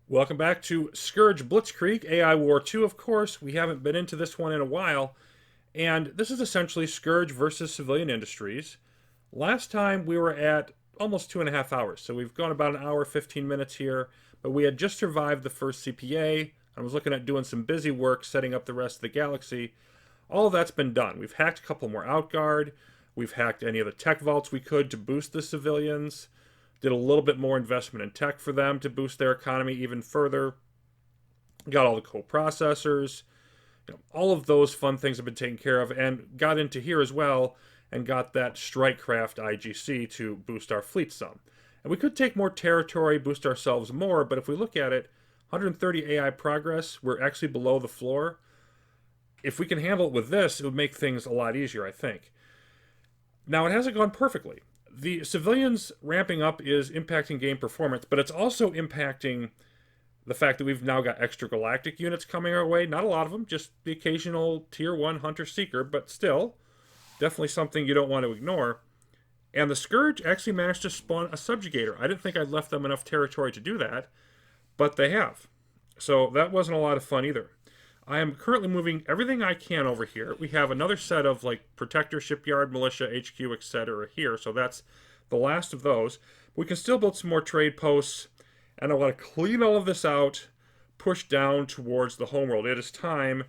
Welcome back to Scourge Blitzkrieg, AI War 2, of course. We haven't been into this one in a while, and this is essentially Scourge versus civilian industries. Last time we were at almost 2.5 hours, so we've gone about an hour, 15 minutes here, but we had just survived the first CPA. I was looking at doing some busy work setting up the rest of the galaxy. All of that's been done. We've hacked a couple more Outguard, we've hacked any of the tech vaults we could to boost the civilians. Did a little bit more investment in tech for them to boost their economy even further. Got all the co-processors. All of those fun things have been taken care of, and got into here as well and got that Strikecraft IGC to boost our fleet some. And we could take more territory, boost ourselves more, but if we look at it, 130 AI progress, we're actually below the floor. If we can handle it with this, it would make things a lot easier, I think. Now, it hasn't gone perfectly. The civilians ramping up is impacting game performance, but it's also impacting the fact that we've now got extra galactic units coming our way. Not a lot of them, just the occasional tier 1 hunter seeker, but still, definitely something you don't want to ignore. And the Scourge actually managed to spawn a Subjugator. I didn't think I'd left them enough territory to do that, but they have. So that wasn't a lot of fun either. I am currently moving everything I can over here. We have another set of like Protector, Shipyard, Militia, HQ, etc. here, so that's the last of those. We can still build some more trade posts, and I want to clean all of this out, push down towards the homeworld. It is time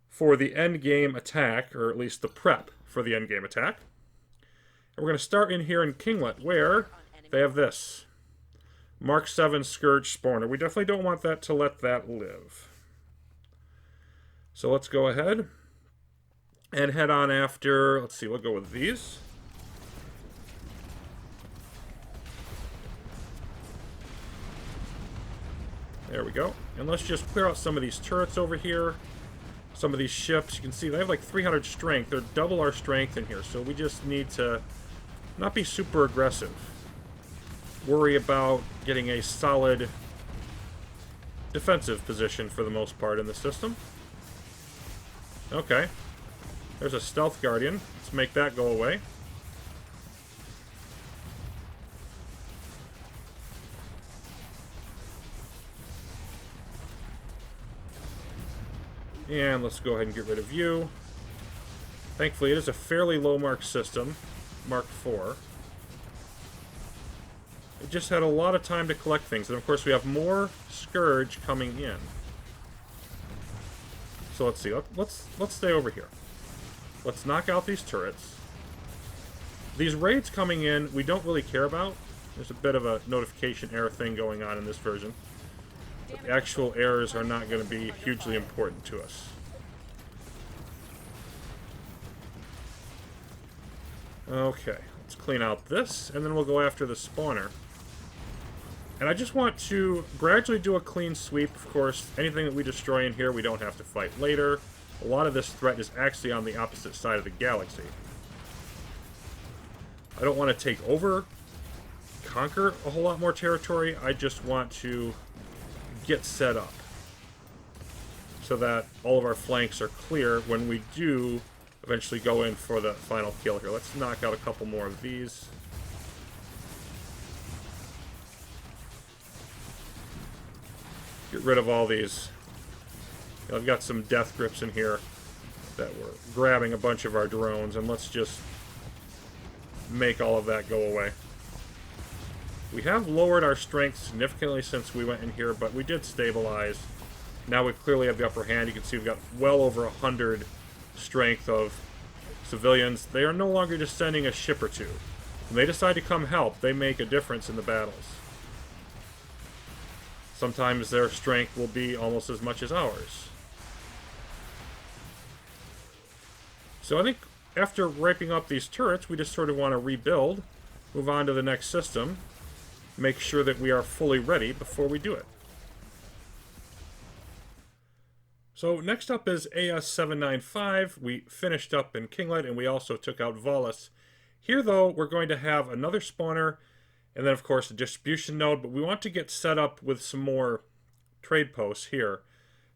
for the endgame attack, or at least the prep for the endgame attack. And we're going to start in here in Kinglet, where they have this. Mark 7 Scourge Spawner. We definitely don't want that to let that live. So let's go ahead and head on after, let's see, we'll go with these. There we go. And let's just clear out some of these turrets over here. Some of these ships, you can see they have like 300 strength. They're double our strength in here, so we just need to not be super aggressive. Worry about getting a solid defensive position for the most part in the system. Okay. There's a Stealth Guardian. Let's make that go away. And let's go ahead and get rid of you. Thankfully, it is a fairly low mark system. Mark 4. It just had a lot of time to collect things. And of course, we have more Scourge coming in. So let's see. Let's stay over here. Let's knock out these turrets. These raids coming in, we don't really care about. There's a bit of a notification error thing going on in this version. But the actual errors are not going to be hugely important to us. Okay, let's clean out this, and then we'll go after the spawner. And I just want to gradually do a clean sweep. Of course, anything that we destroy in here, we don't have to fight later. A lot of this threat is actually on the opposite side of the galaxy. I don't want to take over, conquer a whole lot more territory. I just want to get set up so that all of our flanks are clear when we do eventually go in for the final kill here. Let's knock out a couple more of these. Get rid of all these. I've got some death grips in here that were grabbing a bunch of our drones, and let's just make all of that go away. We have lowered our strength significantly since we went in here, but we did stabilize. Now we clearly have the upper hand. You can see we've got well over 100 strength of civilians. They are no longer just sending a ship or two. When they decide to come help, they make a difference in the battles. Sometimes their strength will be almost as much as ours. So I think after ramping up these turrets, we just sort of want to rebuild, move on to the next system, make sure that we are fully ready before we do it. So next up is AS-795. We finished up in Kinglet, and we also took out Volus. Here, though, we're going to have another spawner, and then, of course, a distribution node, but we want to get set up with some more trade posts here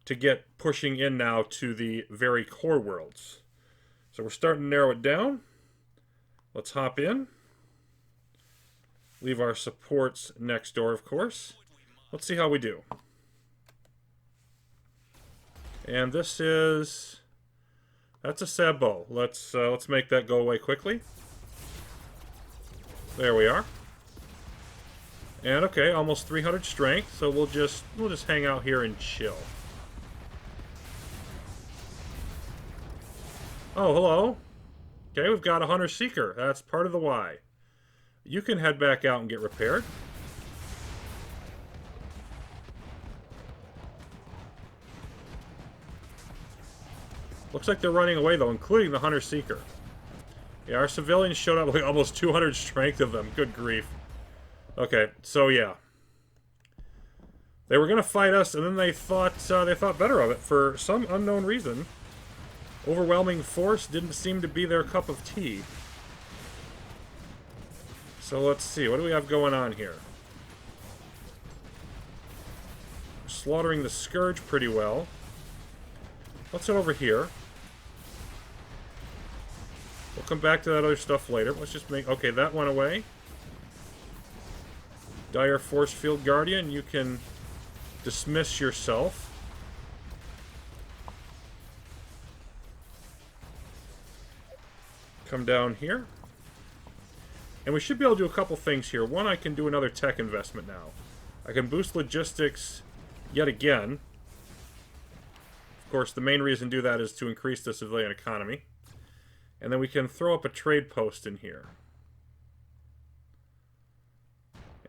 to get pushing in now to the very core worlds. So we're starting to narrow it down. Let's hop in. Leave our supports next door, of course. Let's see how we do. And this is... That's a sabot. Let's make that go away quickly. There we are. And okay, almost 300 strength, so we'll just hang out here and chill. Oh, hello. Okay, we've got a Hunter Seeker. That's part of the why. You can head back out and get repaired. Looks like they're running away, though, including the Hunter Seeker. Yeah, our civilians showed up like almost 200 strength of them. Good grief. Okay, so yeah. They were going to fight us, and then they thought better of it for some unknown reason. Overwhelming force didn't seem to be their cup of tea. So let's see, what do we have going on here? We're slaughtering the Scourge pretty well. Let's head over here. We'll come back to that other stuff later. Let's just make... Okay, that went away. Dire Force Field Guardian, you can dismiss yourself. Come down here. And we should be able to do a couple things here. One, I can do another tech investment now. I can boost logistics yet again. Of course, the main reason to do that is to increase the civilian economy. And then we can throw up a trade post in here.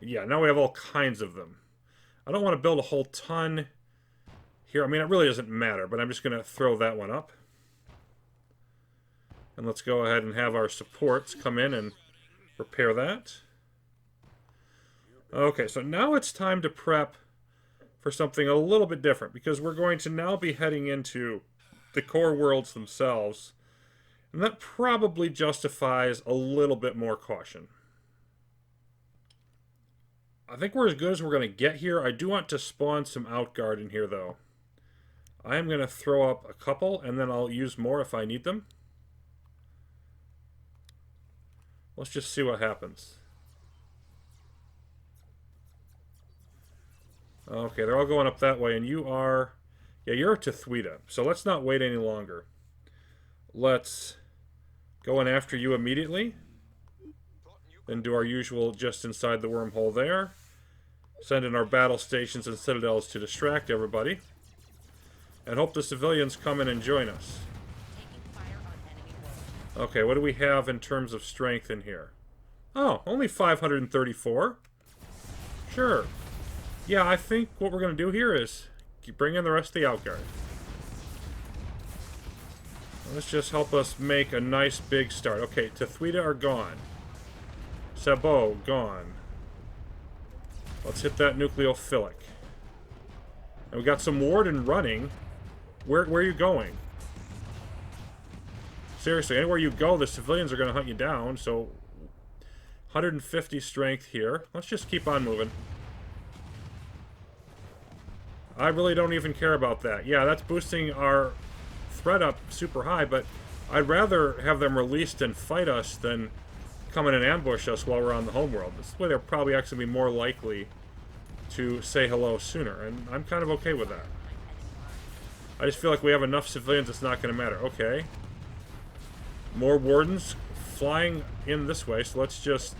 Yeah, now we have all kinds of them. I don't want to build a whole ton here. I mean, it really doesn't matter, but I'm just going to throw that one up. And let's go ahead and have our supports come in and repair that. Okay, so now it's time to prep for something a little bit different, because we're going to now be heading into the core worlds themselves. And that probably justifies a little bit more caution. I think we're as good as we're going to get here. I do want to spawn some Outguard in here, though. I am going to throw up a couple, and then I'll use more if I need them. Let's just see what happens. Okay, they're all going up that way, and you are... Yeah, you're a Tethwita, so let's not wait any longer. Let's go in after you immediately. Then do our usual just inside the wormhole there. Send in our battle stations and citadels to distract everybody. And hope the civilians come in and join us. Okay, what do we have in terms of strength in here? Oh, only 534. Sure. Yeah, I think what we're going to do here is bring in the rest of the Outguard. Let's just help us make a nice big start. Okay, Tethwita are gone. Sabot, gone. Let's hit that nucleophilic. And we got some Warden running. Where are you going? Seriously, anywhere you go, the civilians are going to hunt you down, so... 150 strength here. Let's just keep on moving. I really don't even care about that. Yeah, that's boosting our threat up super high, but I'd rather have them released and fight us than come in and ambush us while we're on the homeworld. This way they're probably actually be more likely to say hello sooner, and I'm kind of okay with that. I just feel like we have enough civilians, it's not going to matter. Okay. More Wardens flying in this way, so let's just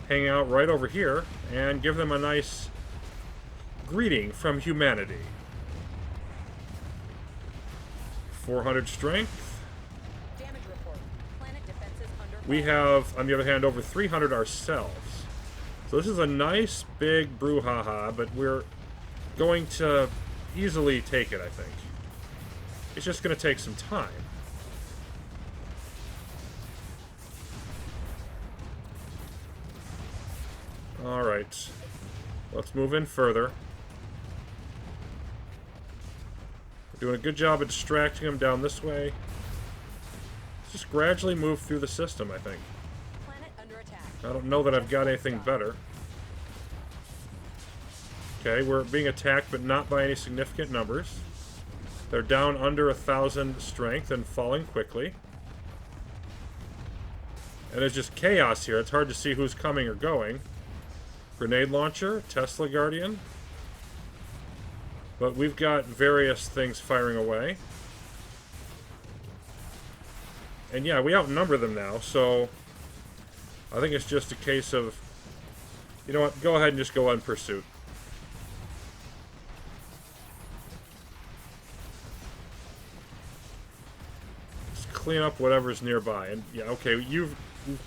hang out right over here and give them a nice greeting from humanity. 400 strength. Damage report. Planet defenses under We have, on the other hand, over 300 ourselves. So this is a nice big brouhaha, but we're going to easily take it, I think. It's just going to take some time. Alright. Let's move in further. We're doing a good job of distracting them down this way. Let's just gradually move through the system, I think. Planet under attack. I don't know that I've got anything better. Okay, we're being attacked, but not by any significant numbers. They're down under 1,000 strength and falling quickly. And there's just chaos here. It's hard to see who's coming or going. Grenade launcher, Tesla Guardian. But we've got various things firing away. And yeah, we outnumber them now, so I think it's just a case of, you know what, go ahead and just go on pursuit. Just clean up whatever's nearby. And yeah, okay, you've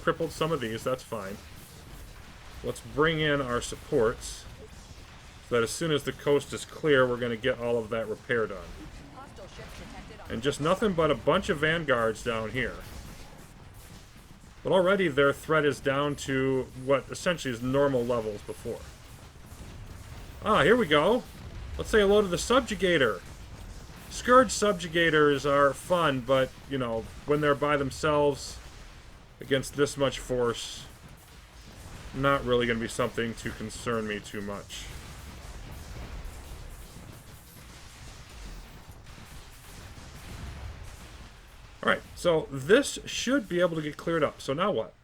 crippled some of these, that's fine. Let's bring in our supports, so that as soon as the coast is clear, we're going to get all of that repair done. Hostile ships detected on And just nothing but a bunch of vanguards down here. But already their threat is down to what essentially is normal levels before. Ah, here we go. Let's say hello to the Subjugator. Scourge Subjugators are fun, but, you know, when they're by themselves against this much force, not really going to be something to concern me too much. Alright, so this should be able to get cleared up. So now what?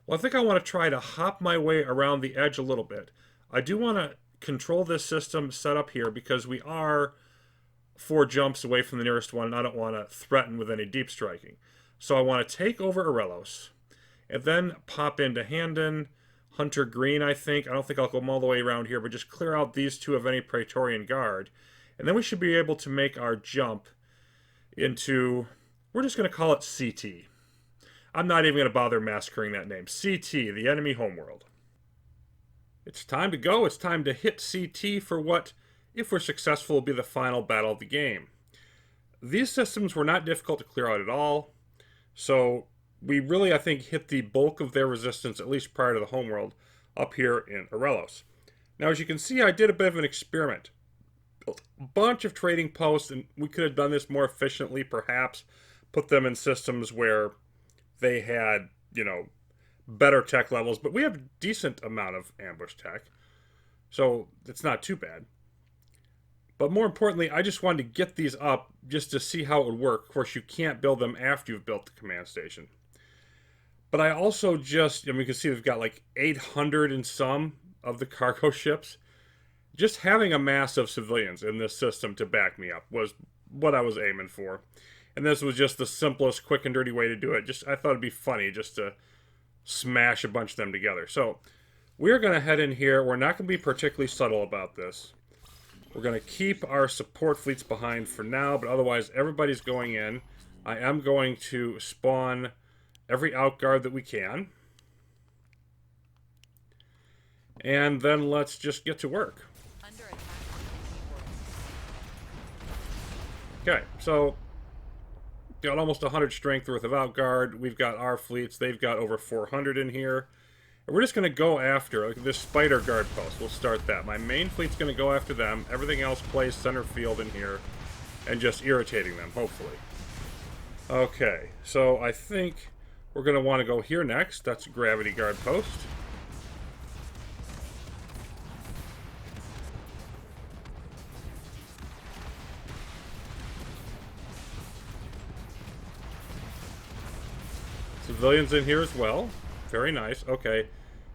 Well, I think I want to try to hop my way around the edge a little bit. I do want to control this system set up here because we are 4 jumps away from the nearest one, and I don't want to threaten with any deep striking. So I want to take over Arelos, and then pop into Handon, Hunter Green, I think. I don't think I'll go all the way around here, but just clear out these 2 of any Praetorian Guard. And then we should be able to make our jump into, we're just going to call it CT. I'm not even going to bother massacring that name. CT, the enemy homeworld. It's time to go. It's time to hit CT for what, if we're successful, will be the final battle of the game. These systems were not difficult to clear out at all. So we really, I think, hit the bulk of their resistance, at least prior to the homeworld, up here in Arelos. Now, as you can see, I did a bit of an experiment. A bunch of trading posts, and we could have done this more efficiently, perhaps. Put them in systems where they had, you know, better tech levels, but we have a decent amount of ambush tech. So it's not too bad. But more importantly, I just wanted to get these up just to see how it would work. Of course, you can't build them after you've built the command station. But I also just, and we can see we've got like 800 and some of the cargo ships. Just having a mass of civilians in this system to back me up was what I was aiming for. And this was just the simplest, quick and dirty way to do it. Just, I thought it'd be funny just to smash a bunch of them together. So we're going to head in here. We're not going to be particularly subtle about this. We're going to keep our support fleets behind for now, but otherwise everybody's going in. I am going to spawn every outguard that we can. And then let's just get to work. under attack. Okay, so got almost 100 strength worth of outguard. We've got our fleets. They've got over 400 in here. And we're just going to go after like, this spider guard post. We'll start that. My main fleet's going to go after them. Everything else plays center field in here and just irritating them, hopefully. Okay, so I think we're going to want to go here next. That's a gravity guard post. Civilians in here as well. Very nice. Okay.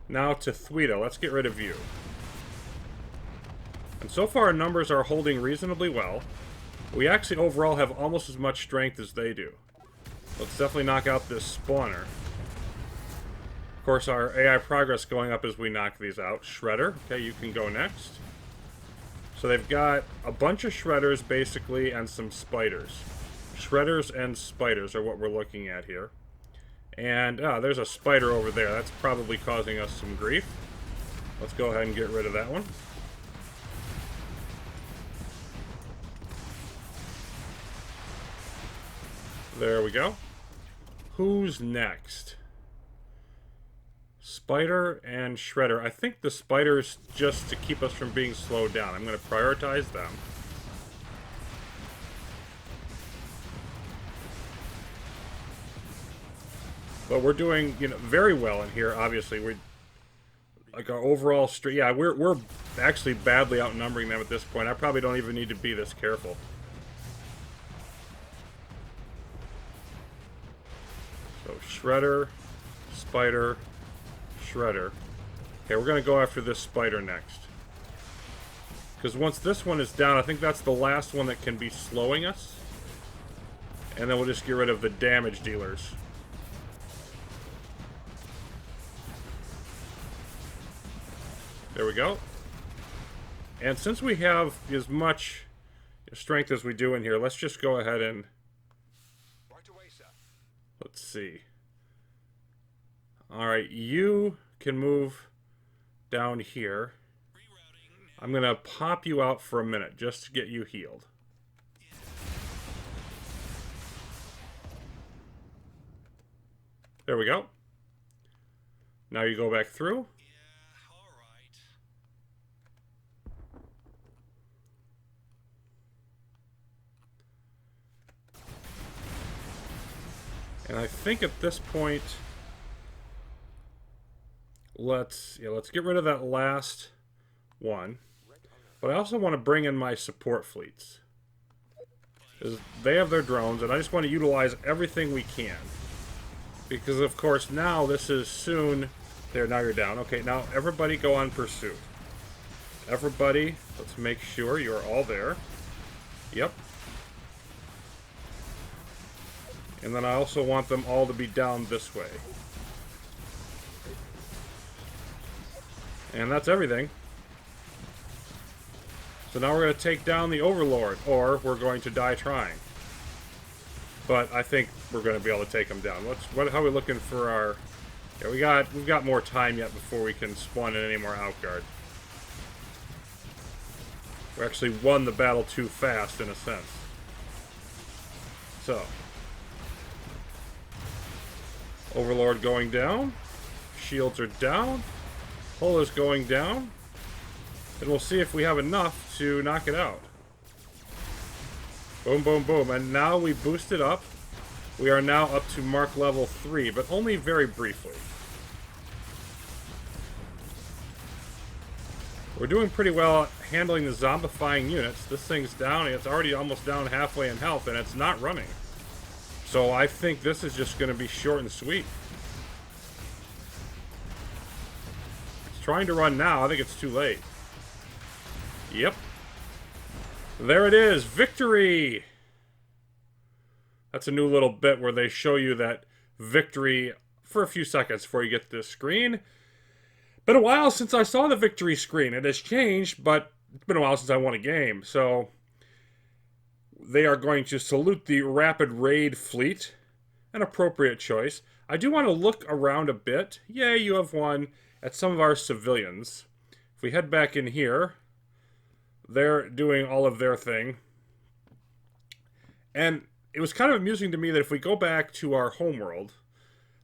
Now to Thweda. Let's get rid of you. And so far, our numbers are holding reasonably well. We actually overall have almost as much strength as they do. Let's definitely knock out this spawner. Of course, our AI progress going up as we knock these out. Shredder. Okay, you can go next. So they've got a bunch of shredders, basically, and some spiders. Shredders and spiders are what we're looking at here. And, there's a spider over there. That's probably causing us some grief. Let's go ahead and get rid of that one. There we go. Who's next? Spider and Shredder. I think the spider's just to keep us from being slowed down. I'm going to prioritize them. But we're doing, you know, very well in here. Obviously, we like our overall street. Yeah, we're actually badly outnumbering them at this point. I probably don't even need to be this careful. So Shredder, Spider, Shredder. Okay, we're gonna go after this spider next. Because once this one is down, I think that's the last one that can be slowing us. And then we'll just get rid of the damage dealers. There we go. And since we have as much strength as we do in here, let's just go ahead and... Right away, sir. Let's see. Alright, you can move down here. I'm going to pop you out for a minute just to get you healed. There we go. Now you go back through. Yeah, all right. And I think at this point, let's get rid of that last one. But I also want to bring in my support fleets. 'Cause they have their drones, and I just want to utilize everything we can. Because, of course, now this is soon... There, now you're down. Okay, now everybody go on pursuit. Everybody, let's make sure you're all there. Yep. And then I also want them all to be down this way. And that's everything. So now we're going to take down the Overlord, or we're going to die trying. But I think we're going to be able to take him down. How are we looking for our... Yeah, we've got more time yet before we can spawn in any more Outguard. We actually won the battle too fast, in a sense. So. Overlord going down. Shields are down. Hull is going down. And we'll see if we have enough to knock it out. Boom, boom, boom. And now we boost it up. We are now up to mark level 3, but only very briefly. We're doing pretty well handling the zombifying units. This thing's down. It's already almost down halfway in health, and it's not running. So I think this is just going to be short and sweet. It's trying to run now. I think it's too late. Yep. There it is. Victory! That's a new little bit where they show you that victory for a few seconds before you get to this screen. Been a while since I saw the victory screen. It has changed, but it's been a while since I won a game. So they are going to salute the Rapid Raid Fleet. An appropriate choice. I do want to look around a bit. Yay, you have won. At some of our civilians. If we head back in here, they're doing all of their thing. And it was kind of amusing to me that if we go back to our homeworld,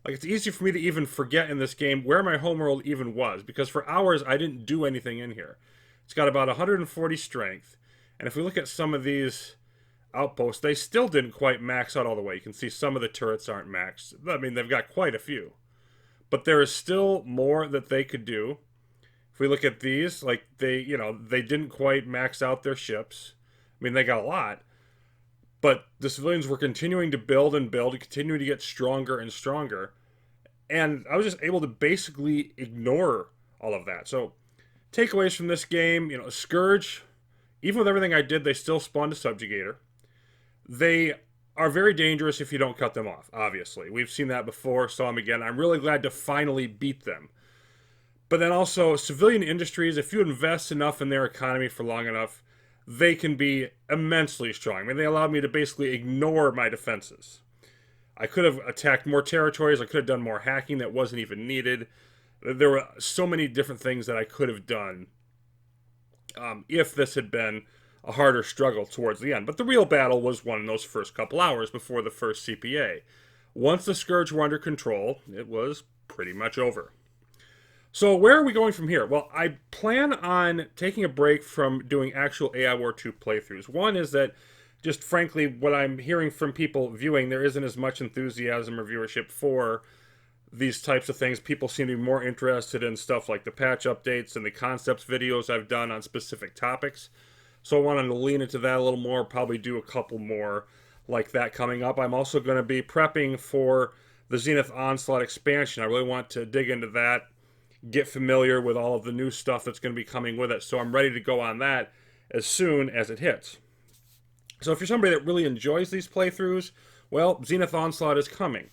like, it's easy for me to even forget in this game where my homeworld even was, because for hours I didn't do anything in here. It's got about 140 strength, and if we look at some of these outposts, they still didn't quite max out all the way. You can see some of the turrets aren't maxed. I mean, they've got quite a few. But there is still more that they could do. If we look at these, like, they didn't quite max out their ships. I mean, they got a lot. But the civilians were continuing to build and build, continuing to get stronger and stronger. And I was just able to basically ignore all of that. So, takeaways from this game, Scourge, even with everything I did, they still spawned a Subjugator. They are very dangerous if you don't cut them off, obviously. We've seen that before, saw them again. I'm really glad to finally beat them. But then also, civilian industries, if you invest enough in their economy for long enough, they can be immensely strong. I mean, they allowed me to basically ignore my defenses. I could have attacked more territories. I could have done more hacking that wasn't even needed. There were so many different things that I could have done if this had been a harder struggle towards the end. But the real battle was won in those first couple hours before the first CPA. Once the Scourge were under control, it was pretty much over. So where are we going from here? Well, I plan on taking a break from doing actual AI War 2 playthroughs. One is that, just frankly, what I'm hearing from people viewing, there isn't as much enthusiasm or viewership for these types of things. People seem to be more interested in stuff like the patch updates and the concepts videos I've done on specific topics. So I wanted to lean into that a little more, probably do a couple more like that coming up. I'm also going to be prepping for the Zenith Onslaught expansion. I really want to dig into that, get familiar with all of the new stuff that's going to be coming with it. So I'm ready to go on that. as soon as it hits. So if you're somebody that really enjoys these playthroughs, well, Zenith Onslaught is coming.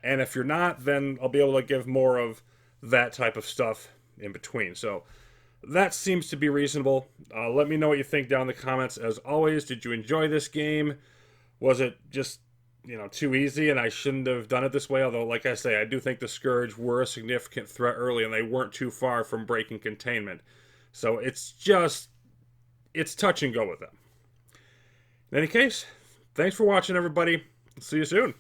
And if you're not, then I'll be able to give more of that type of stuff in between. So that seems to be reasonable. Let me know what you think down in the comments. As always, did you enjoy this game? Was it just, too easy and I shouldn't have done it this way? Although, like I say, I do think the Scourge were a significant threat early and they weren't too far from breaking containment. So it's touch and go with them. In any case, thanks for watching, everybody. See you soon.